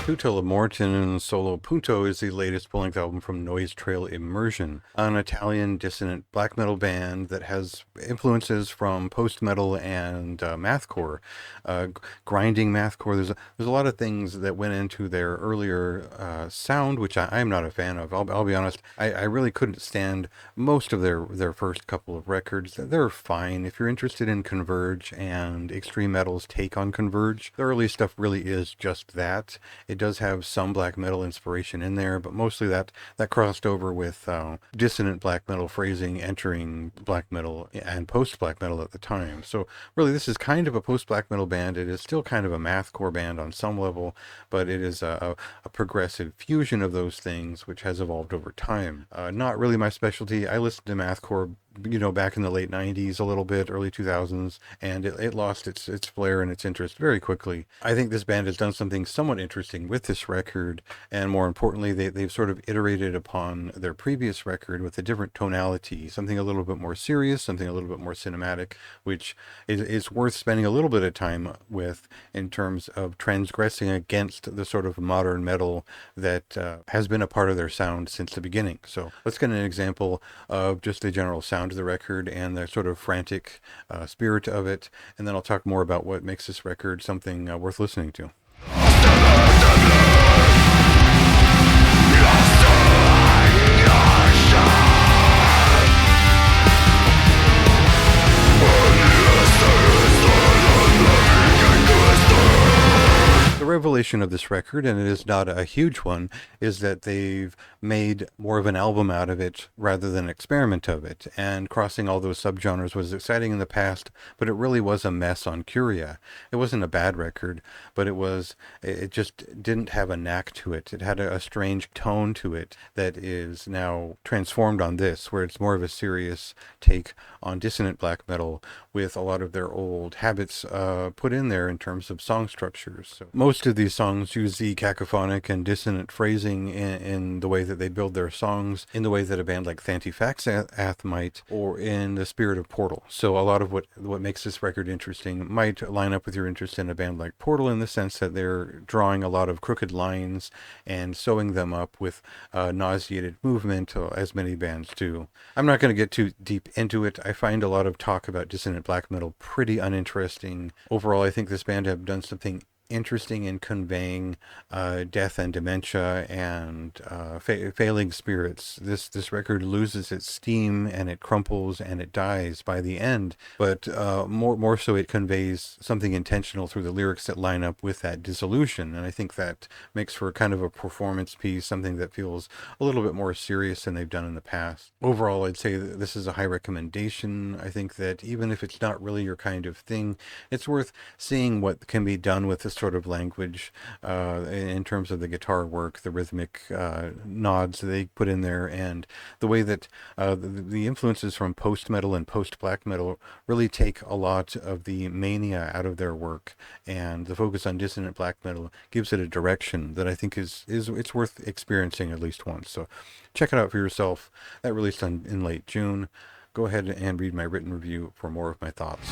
Tutta la Morte and Solo Punto is the latest full-length album from Noise Trail Immersion, an Italian dissonant black metal band that has influences from post-metal and mathcore, grinding mathcore. There's a lot of things that went into their earlier sound, which I'm not a fan of. I'll be honest. I really couldn't stand most of their first couple of records. They're fine if you're interested in Converge and extreme metal's take on Converge. The early stuff really is just that. It does have some black metal inspiration in there, but mostly that crossed over with dissonant black metal phrasing entering black metal and post black metal at the time. So really, this is kind of a post black metal band. It is still kind of a mathcore band on some level, but it is a progressive fusion of those things, which has evolved over time. Not really my specialty. I listened to mathcore, back in the late 90s a little bit, early 2000s, and it lost its flair and its interest very quickly. I think this band has done something somewhat interesting with this record, and more importantly, they've sort of iterated upon their previous record with a different tonality, something a little bit more serious, something a little bit more cinematic, which is worth spending a little bit of time with in terms of transgressing against the sort of modern metal that has been a part of their sound since the beginning. So let's get an example of just the general sound of the record and the sort of frantic spirit of it, and then I'll talk more about what makes this record something worth listening to. The revelation of this record, and it is not a huge one, is that they've made more of an album out of it rather than an experiment of it. And crossing all those subgenres was exciting in the past, but it really was a mess on Curia. It wasn't a bad record, but it just didn't have a knack to it. It had a strange tone to it that is now transformed on this, where it's more of a serious take on dissonant black metal with a lot of their old habits put in there in terms of song structures. So most of these songs use the cacophonic and dissonant phrasing in the way that they build their songs, in the way that a band like Thantifaxath might, or in the spirit of Portal. So a lot of what makes this record interesting might line up with your interest in a band like Portal, in the sense that they're drawing a lot of crooked lines and sewing them up with nauseated movement, as many bands do. I'm not going to get too deep into it. I find a lot of talk about dissonant black metal pretty uninteresting. Overall, I think this band have done something interesting in conveying death and dementia and failing spirits. This record loses its steam and it crumples and it dies by the end, but more so it conveys something intentional through the lyrics that line up with that dissolution, and I think that makes for kind of a performance piece, something that feels a little bit more serious than they've done in the past. Overall, I'd say that this is a high recommendation. I think that even if it's not really your kind of thing, it's worth seeing what can be done with this sort of language in terms of the guitar work, the rhythmic nods they put in there, and the way that the influences from post-metal and post-black metal really take a lot of the mania out of their work, and the focus on dissonant black metal gives it a direction that I think is it's worth experiencing at least once. So check it out for yourself. That released in late June. Go ahead and read my written review for more of my thoughts.